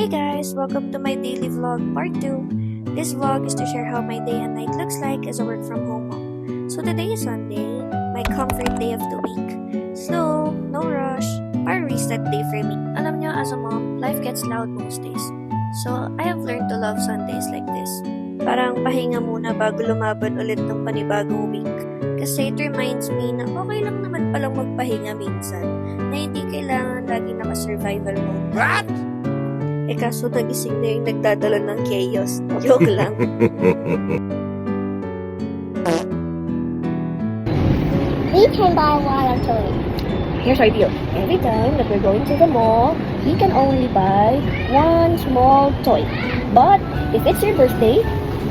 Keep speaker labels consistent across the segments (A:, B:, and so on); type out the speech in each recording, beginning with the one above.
A: Hey guys! Welcome to my daily vlog part 2. This vlog is to share how my day and night looks like as a work from home mom. So today is Sunday, my comfort day of the week. Slow, no rush, para reset day for me. Alam nyo, as a mom, life gets loud most days. So I have learned to love Sundays like this. Parang pahinga muna bago lumaban ulit ng panibagong week. Kasi it reminds me na okay lang naman palang magpahinga minsan, na hindi kailangan lagi naka-survival mode.
B: What?
A: Kaso nagising na yung nagdadala ng chaos. Joke lang.
C: We can buy a lot of toys.
D: Here's our deal. Every time that we're going to the mall, he can only buy one small toy. But if it's your birthday,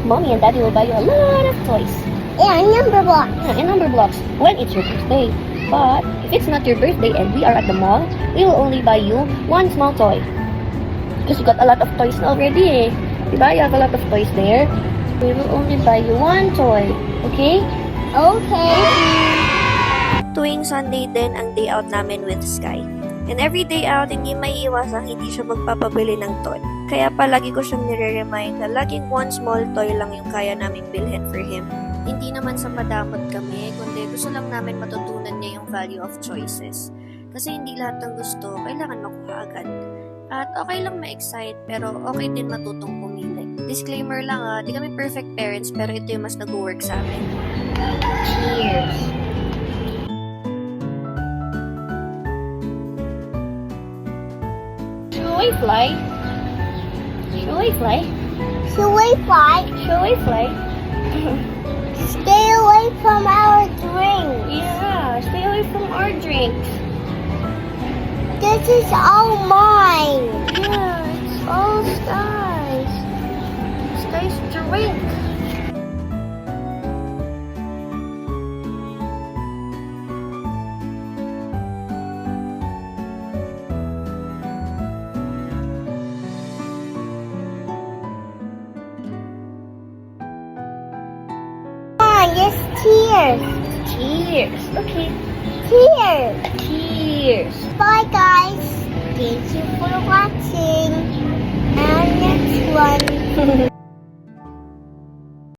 D: mommy and daddy will buy you a lot of toys.
C: And number block.
D: And number blocks when it's your birthday. But if it's not your birthday and we are at the mall, we will only buy you one small toy. Because you got a lot of toys already eh. Diba? You have a lot of toys there. We will only buy you one toy. Okay?
C: Okay.
A: Tuwing Sunday din ang day out namin with Sky. And every day out, hindi may iwasang hindi siya magpapabili ng toy. Kaya palagi ko siyang nire-remind na laging one small toy lang yung kaya naming bilhin for him. Hindi naman sa madamot kami, kundi gusto lang namin matutunan niya yung value of choices. Kasi hindi lahat ng gusto kailangan makuha agad. At okay lang ma-excite, pero okay din matutong pumili. Disclaimer lang di kami perfect parents, pero ito yung mas nag-work sa amin.
D: Cheers! Should we fly? Should we fly?
C: Should we fly?
D: Should we fly?
C: Stay away from our drink.
D: Yeah, stay away from our drinks.
C: This is all mine.
D: Yeah, it's all Sky's. Sky's drink.
C: Come on, just cheers.
D: Cheers. Okay.
C: Cheers.
D: Cheers.
C: Bye guys. Thank you for watching. And next one.